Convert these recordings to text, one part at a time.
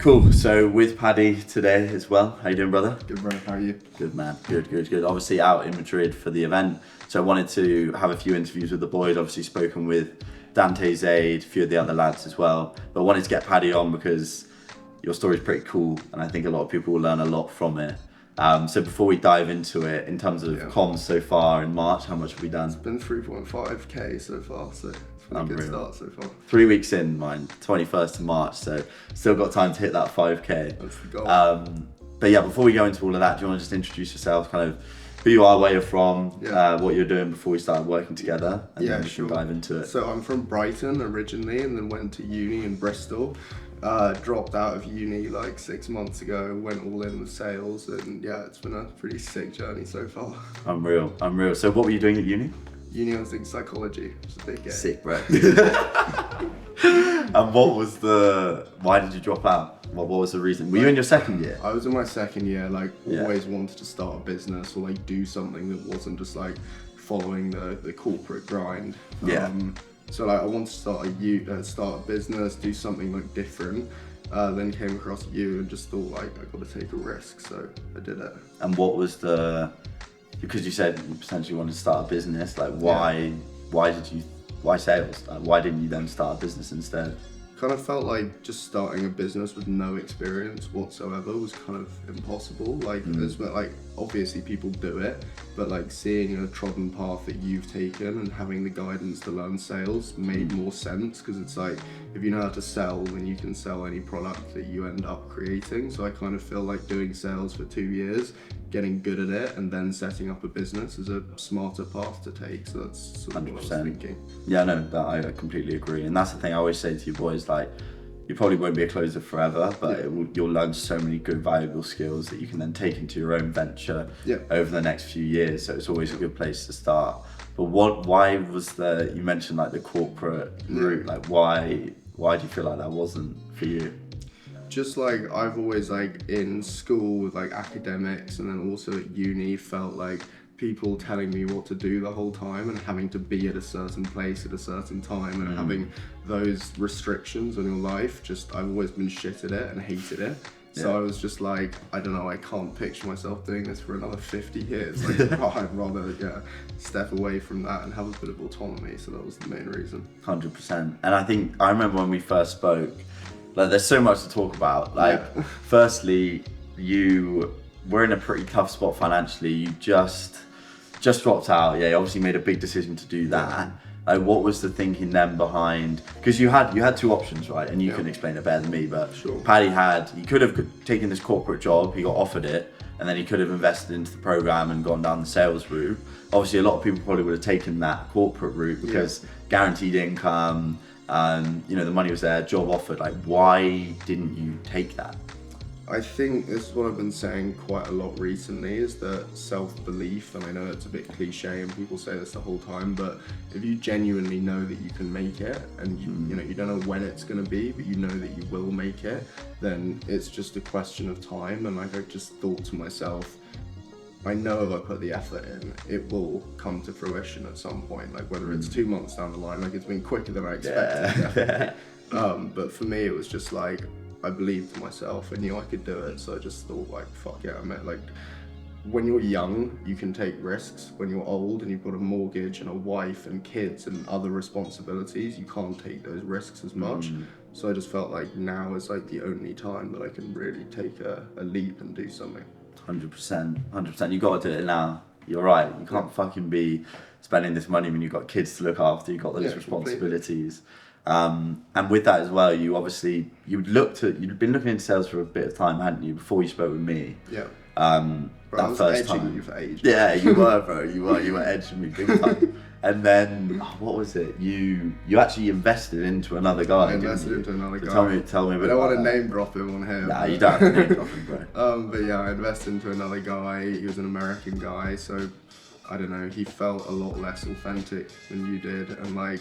Cool. So with Paddy today as well. How you doing, brother? Good, bro. How are you? Good, man. Good. Obviously out in Madrid for the event. So I wanted to have a few interviews with the boys. Obviously spoken with Dante, Zaid, a few of the other lads as well. But I wanted to get Paddy on because your story's pretty cool and I think a lot of people will learn a lot from it. So before we dive into it, in terms of comms so far in March, how much have we done? It's been 3.5k so far, so it's been a good start so far. 3 weeks in, mine, 21st of March, so still got time to hit that 5k. That's the goal. But yeah, before we go into all of that, do you want to just introduce yourself, kind of who you are, where you're from, what you're doing before we started working together, and then we can dive into it. So I'm from Brighton originally and then went to uni in Bristol. Dropped out of uni like 6 months ago, went all in with sales, and yeah, it's been a pretty sick journey so far. Unreal. So what were you doing at uni? Uni, I was in psychology, which is a big game. Sick, bro. And why did you drop out? What was the reason? Were you in your second year? I was in my second year, always wanted to start a business or do something that wasn't just following the corporate grind. So I wanted to start a business, do something different. Then came across you and just thought I got to take a risk, so I did it. And what was because you said you potentially wanted to start a business, why sales? Why didn't you then start a business instead? Kind of felt like just starting a business with no experience whatsoever was kind of impossible. Obviously people do it, but seeing a trodden path that you've taken and having the guidance to learn sales made more sense, because it's if you know how to sell, then you can sell any product that you end up creating. So I kind of feel like doing sales for 2 years, getting good at it, and then setting up a business is a smarter path to take. So that's sort of 100%. What I was thinking. Yeah, no, that I completely agree. And that's the thing I always say to you boys, you probably won't be a closer forever, but you'll learn so many good, valuable skills that you can then take into your own venture over the next few years. So it's always a good place to start. But why was you mentioned the corporate route, why do you feel like that wasn't for you? Just I've always in school with academics, and then also at uni felt people telling me what to do the whole time and having to be at a certain place at a certain time and having those restrictions on your life. I've always been shit at it and hated it. So I was just I don't know, I can't picture myself doing this for another 50 years. I'd rather step away from that and have a bit of autonomy. So that was the main reason. 100%. And I remember when we first spoke, there's so much to talk about. Firstly, you were in a pretty tough spot financially. You just dropped out. You obviously made a big decision to do that. What was the thinking then behind? Because you had two options, right? And you can explain it better than me. But Paddy he could have taken this corporate job. He got offered it, and then he could have invested into the program and gone down the sales route. Obviously, a lot of people probably would have taken that corporate route because guaranteed income. The money was there, job offered. Why didn't you take that? I think this is what I've been saying quite a lot recently, is that self-belief, and I know it's a bit cliche and people say this the whole time, but if you genuinely know that you can make it, and you don't know when it's going to be, but you know that you will make it, then it's just a question of time. And I just thought to myself, I know if I put the effort in, it will come to fruition at some point. Whether it's 2 months down the line, it's been quicker than I expected. Definitely. But for me, it was just I believed in myself. I knew I could do it, so I just thought fuck it. When you're young, you can take risks. When you're old and you've got a mortgage and a wife and kids and other responsibilities, you can't take those risks as much. So I just felt now is the only time that I can really take a leap and do something. 100%. You got to do it now. You're right. You can't fucking be spending this money when you've got kids to look after. You've got those responsibilities. And with that as well, you'd been looking into sales for a bit of time, hadn't you, before you spoke with me? Yeah. Bro, that first time. You for ages. Yeah, you were, bro. You were edging me big time. And then what was it? You actually invested into another guy. I invested into another guy. Tell me a bit. I don't want to name drop him on here. Nah, you don't have to name drop him, bro. But yeah, I invested into another guy. He was an American guy, so I don't know, he felt a lot less authentic than you did, and I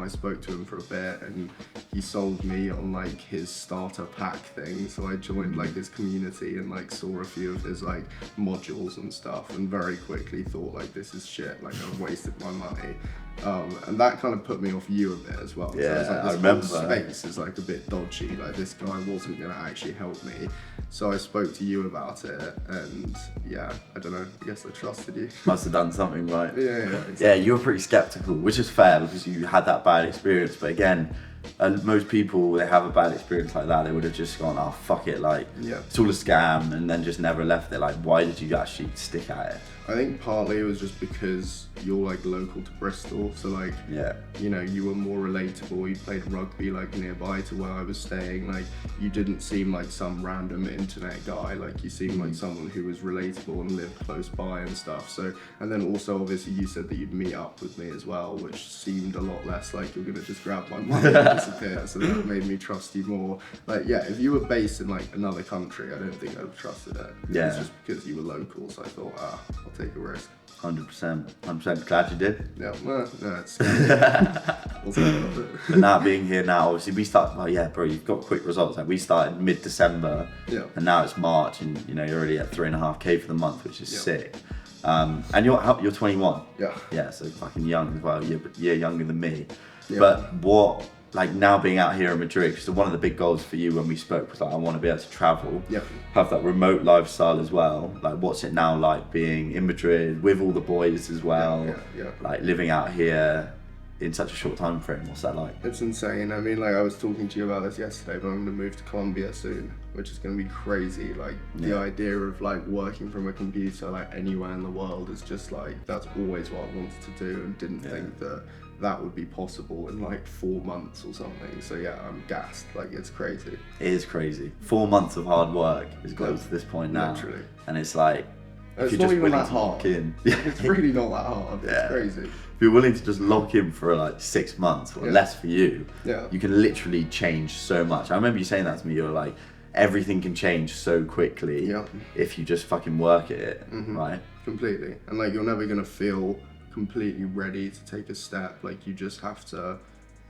spoke to him for a bit and he sold me on his starter pack thing, so I joined his community and saw a few of his modules and stuff, and very quickly thought this is shit, I've wasted my money. And that kind of put me off you a bit as well. Yeah, so I this remember. whole space is like a bit dodgy. Like this guy wasn't going to actually help me. So I spoke to you about it, and yeah, I don't know. I guess I trusted you. Must have done something right. Yeah, exactly. Yeah, you were pretty skeptical, which is fair because you had that bad experience. But again, most people, they have a bad experience like that, they would have just gone, oh, fuck it, like, Yeah. it's all a scam, and then just never left it. Like, why did you actually stick at it? I think partly it was just because you're like local to Bristol, so like, Yeah. you know, you were more relatable. You played rugby like nearby to where I was staying. Like, you didn't seem like some random internet guy. Like, you seemed like someone who was relatable and lived close by and stuff. So, and then also obviously you said that you'd meet up with me as well, which seemed a lot less like you're gonna just grab my money and disappear. So that made me trust you more. Like, yeah, if you were based in like another country, I don't think I'd have trusted it. Yeah. It's just because you were local, so I thought, I'll take a risk. 100%. Glad you did. Yeah, well, no, it's wasn't worth it. But now being here now, obviously we started, well, yeah, bro, you've got quick results. Like, we started mid-December, Yeah. and now it's March, and you know, you're already at 3.5K for the month, which is Yeah. sick. And you're 21. Yeah. Yeah, so fucking young as well. You're a year younger than me. Yeah. But what, like now being out here in Madrid, because one of the big goals for you when we spoke was like, I want to be able to travel, Yeah. have that remote lifestyle as well. Like, what's it now like being in Madrid with all the boys as well? Yeah. Like living out here in such a short time frame. What's that like? It's insane. I mean, like I was talking to you about this yesterday, but I'm going to move to Colombia soon, which is going to be crazy. Like the idea of like working from a computer like anywhere in the world is just like, that's always what I wanted to do, and didn't think that would be possible in like 4 months or something. So yeah, I'm gassed. Like, it's crazy. It is crazy. 4 months of hard work is got to this point now. Literally. And it's like, if It's you're not just even willing that to hard. lock in. It's really not that hard. Yeah. It's crazy. If you're willing to just lock in for like 6 months or less for you, Yeah. you can literally change so much. I remember you saying that to me. You were like, everything can change so quickly if you just fucking work at it, right? Completely. And like, you're never gonna feel completely ready to take a step. Like, you just have to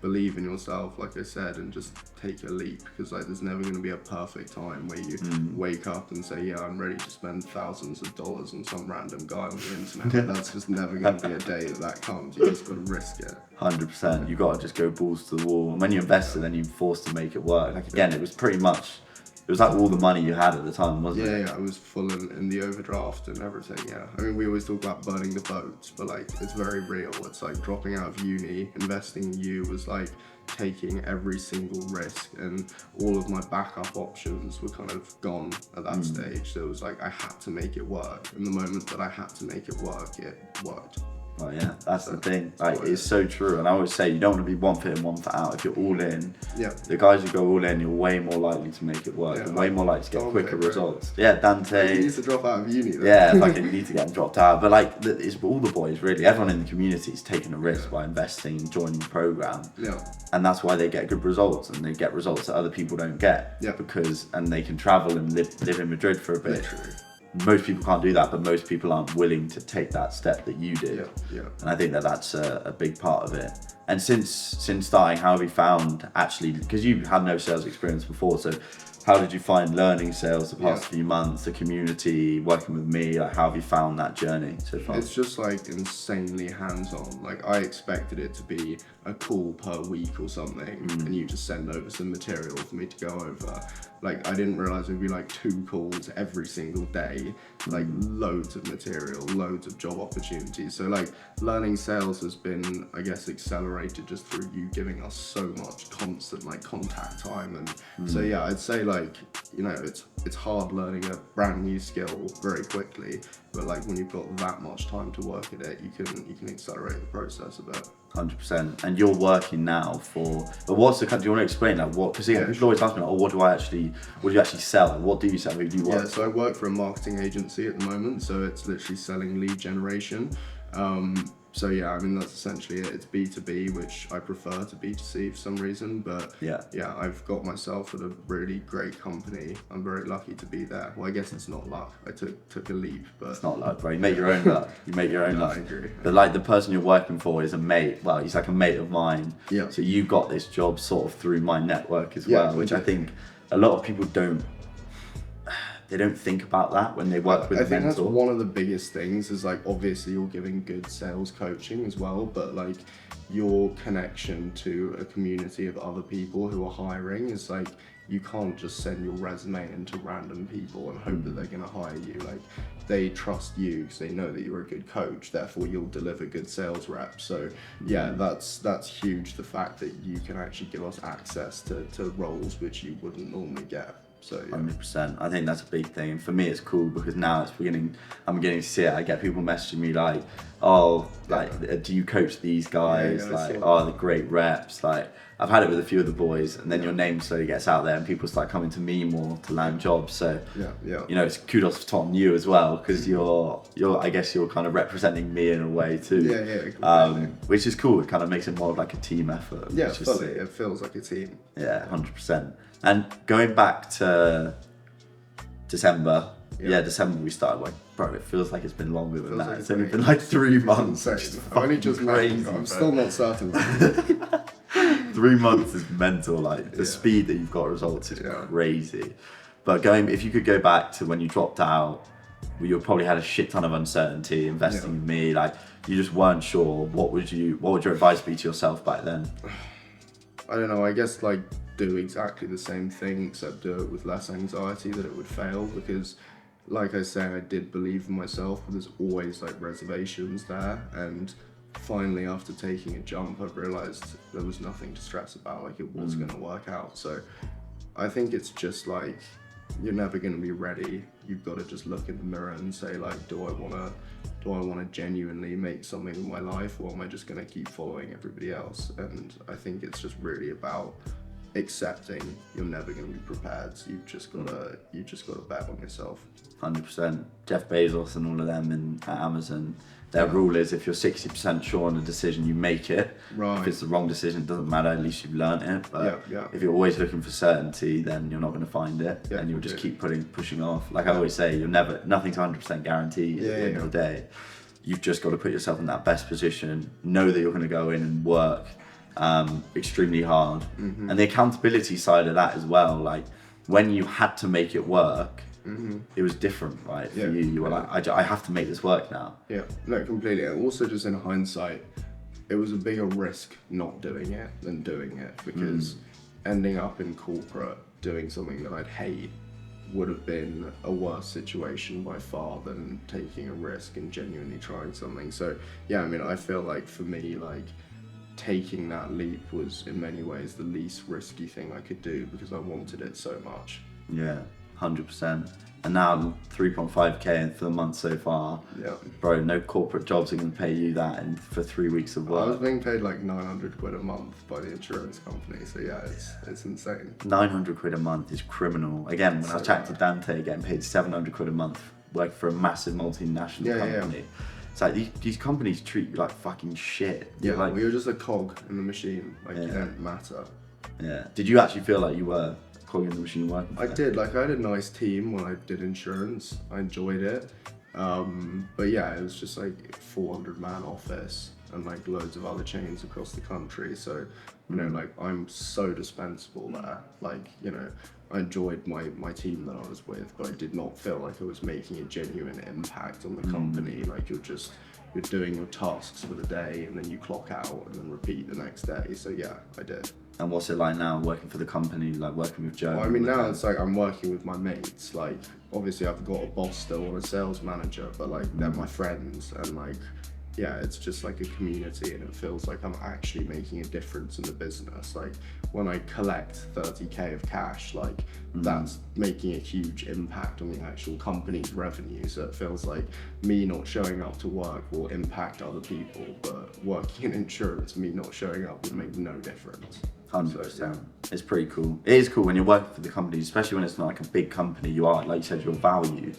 believe in yourself, like I said, and just take a leap, because like there's never going to be a perfect time where you wake up and say, yeah, I'm ready to spend thousands of dollars on some random guy on the internet. Like, that's just never going to be a day that comes. You just got to risk it. 100%. You got to just go balls to the wall. And when you invest, then you're forced to make it work. Like, again, it was pretty much, it was like all the money you had at the time, wasn't it? Yeah, I was full in the overdraft and everything, yeah. I mean, we always talk about burning the boats, but like, it's very real. It's like dropping out of uni, investing in you was like taking every single risk, and all of my backup options were kind of gone at that stage. So it was like, I had to make it work. And the moment that I had to make it work, it worked. Oh yeah, that's the thing. Like, it's so true. And I always say, you don't want to be one foot in, one foot out. If you're all in, the guys who go all in, you're way more likely to make it work. You're way more likely to get quicker results. Yeah, Dante. He needs to drop out of uni though. Yeah, fucking need to get dropped out. But like, it's all the boys really. Everyone in the community is taking a risk by investing and joining the program. Yeah. And that's why they get good results, and they get results that other people don't get. Yeah. Because, and they can travel and live in Madrid for a bit. Literally. Most people can't do that, but most people aren't willing to take that step that you did. Yeah. And I think that that's a big part of it. And since starting, how have you found actually, because you had no sales experience before, so how did you find learning sales the past few months, the community, working with me? Like, how have you found that journey so far? It's just like insanely hands-on. Like, I expected it to be a call per week or something, and you just send over some material for me to go over. Like, I didn't realize it'd be like 2 calls every single day, like loads of material, loads of job opportunities. So like, learning sales has been, I guess, accelerated just through you giving us so much constant like contact time. And so yeah, I'd say like, you know, it's hard learning a brand new skill very quickly, but like when you've got that much time to work at it, you can accelerate the process a bit. 100%. And you're working now for, but what's the, do you want to explain that? What, because people always ask me, like, oh, what do you actually sell? What do you sell? Who do you work? Yeah, so I work for a marketing agency at the moment, so it's literally selling lead generation. So yeah, I mean, that's essentially it. It's B2B, which I prefer to B2C for some reason, but yeah, I've got myself at a really great company. I'm very lucky to be there. Well, I guess it's not luck. I took a leap, but it's not luck, bro. You make your own luck. You make your own luck. I agree. But like, the person you're working for is a mate. Well, he's like a mate of mine. Yeah. So you got this job sort of through my network as well, which I think a lot of people don't they don't think about that when they work with a mentor. I think that's one of the biggest things is like, obviously you're giving good sales coaching as well, but like your connection to a community of other people who are hiring is like, you can't just send your resume into random people and hope that they're going to hire you. Like, they trust you because they know that you're a good coach, therefore you'll deliver good sales reps. So yeah, that's huge, the fact that you can actually give us access to roles which you wouldn't normally get. So yeah. 100%. I think that's a big thing. And for me, it's cool because now I'm beginning to see it. I get people messaging me like, oh, like, do you coach these guys? Like, oh, the great reps. Like, I've had it with a few of the boys, and then your name slowly gets out there and people start coming to me more to land jobs. So, you know, it's kudos for Tom, you as well, because you're I guess you're kind of representing me in a way too. Completely. Which is cool. It kind of makes it more of like a team effort. Yeah, fully. It feels like a team. Yeah, 100%. And going back to December, December we started, like, bro, it feels like it's been longer than that. It's only been like 3 months. I've only just crazy. I'm still not certain. 3 months is mental. Like, the speed that you've got results is crazy. But if you could go back to when you dropped out, you probably had a shit ton of uncertainty investing in me. Like, you just weren't sure. What would your advice be to yourself back then? I don't know. I guess like do exactly the same thing, except do it with less anxiety that it would fail, because like I say, I did believe in myself, but there's always like reservations there. And finally, after taking a jump, I've realized there was nothing to stress about. Like, it was going to work out. So I think it's just like, you're never going to be ready. You've got to just look in the mirror and say, like, do I want to genuinely make something of my life, or am I just going to keep following everybody else? And I think it's just really about accepting you're never going to be prepared. So you've just got to bet on yourself. 100%. Jeff Bezos and all of them at Amazon, their rule is if you're 60% sure on a decision, you make it. Right. If it's the wrong decision, it doesn't matter, at least you've learnt it. But if you're always looking for certainty, then you're not going to find it, and you'll just keep pushing off. Like I always say, nothing's 100% guaranteed at the end of the day. You've just got to put yourself in that best position, know that you're going to go in and work extremely hard. And the accountability side of that as well, like when you had to make it work, it was different, right? For you were like, I have to make this work now. Yeah, no, completely. And also, just in hindsight, it was a bigger risk not doing it than doing it, because ending up in corporate doing something that I'd hate would have been a worse situation by far than taking a risk and genuinely trying something. So yeah, I mean, I feel like for me, like, taking that leap was in many ways the least risky thing I could do, because I wanted it so much. Yeah, 100%. And now 3.5k for the month so far. Yeah. Bro, no corporate jobs are going to pay you that for 3 weeks of work. I was being paid like 900 quid a month by the insurance company. So yeah, it's insane. 900 quid a month is criminal. Again, when I chatted to Dante, getting paid 700 quid a month working for a massive multinational company. Yeah. It's like these companies treat you like fucking shit. Yeah, like, you're just a cog in the machine. Like, you don't matter. Yeah. Did you actually feel like you were a cog in the machine working? I did. Like, I had a nice team when I did insurance. I enjoyed it. But yeah, it was just like a 400-man office and like loads of other chains across the country. So, you know, like, I'm so dispensable there. Like, you know, I enjoyed my team that I was with, but I did not feel like I was making a genuine impact on the company. Like, you're doing your tasks for the day and then you clock out and then repeat the next day. So yeah, I did. And what's it like now working for the company, like working with Joe? Well, I mean, now it's like I'm working with my mates. Like, obviously I've got a boss still and a sales manager, but like they're my friends, and like, yeah, it's just like a community, and it feels like I'm actually making a difference in the business. Like, when I collect 30k of cash, like that's making a huge impact on the actual company's revenue. So it feels like me not showing up to work will impact other people, but working in insurance, me not showing up would make no difference. 100%. So, yeah. It's pretty cool. It is cool when you're working for the company, especially when it's not like a big company. You are, like you said, you're valued.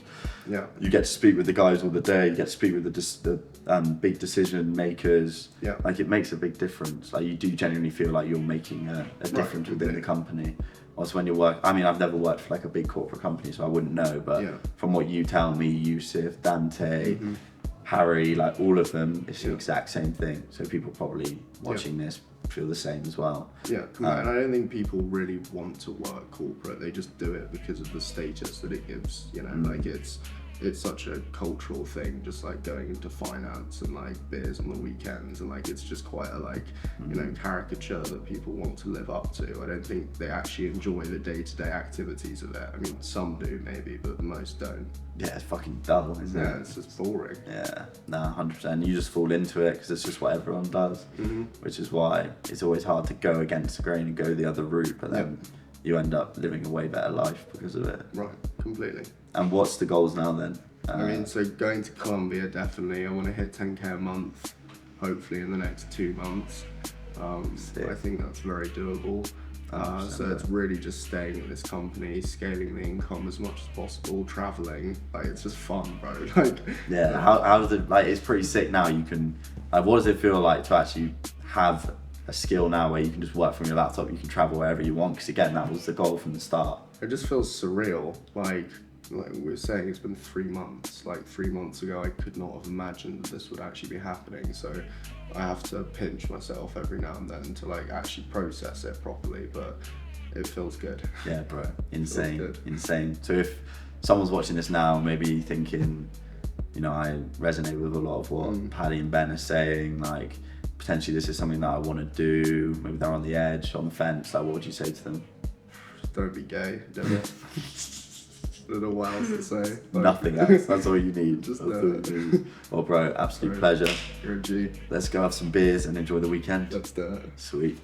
Yeah. You get to speak with the guys all the day. You get to speak with the big decision makers. Yeah. Like, it makes a big difference. Like, you do genuinely feel like you're making a difference within the company. Also, when you work, I mean, I've never worked for like a big corporate company, so I wouldn't know. But from what you tell me, Yusuf, Dante, Harry, like all of them, it's the exact same thing. So people probably watching this feel the same as well. Yeah, and I don't think people really want to work corporate. They just do it because of the status that it gives. You know, like it's such a cultural thing, just like going into finance and like beers on the weekends, and like it's just quite a like you know caricature that people want to live up to. I don't think they actually enjoy the day-to-day activities of it. I mean, some do maybe, but most don't. Yeah, it's fucking dull, isn't it? Yeah, it's just boring. Yeah, no, 100%. You just fall into it because it's just what everyone does, which is why it's always hard to go against the grain and go the other route, but then you end up living a way better life because of it. Right, completely. And what's the goals now then? I mean, so going to Colombia, definitely. I want to hit 10k a month, hopefully in the next 2 months. I think that's very doable. So it's really just staying at this company, scaling the income as much as possible, traveling. Like, it's just fun, bro. Like, yeah, how does it, like, it's pretty sick now. You can, like, what does it feel like to actually have a skill now where you can just work from your laptop, you can travel wherever you want? Because again, that was the goal from the start. It just feels surreal. Like we were saying, it's been 3 months. Like 3 months ago, I could not have imagined that this would actually be happening. So I have to pinch myself every now and then to like actually process it properly. But it feels good. Yeah, bro, insane, insane. So if someone's watching this now, maybe thinking, you know, I resonate with a lot of what Paddy and Ben are saying, like potentially this is something that I want to do, maybe they're on the edge, on the fence, like what would you say to them? Don't be gay, don't it? I don't know what else to say. Like, nothing else, that's all you need. Just that's all you need. Well bro, absolute pleasure. You're a G. Let's go have some beers and enjoy the weekend. Let's do it. Sweet.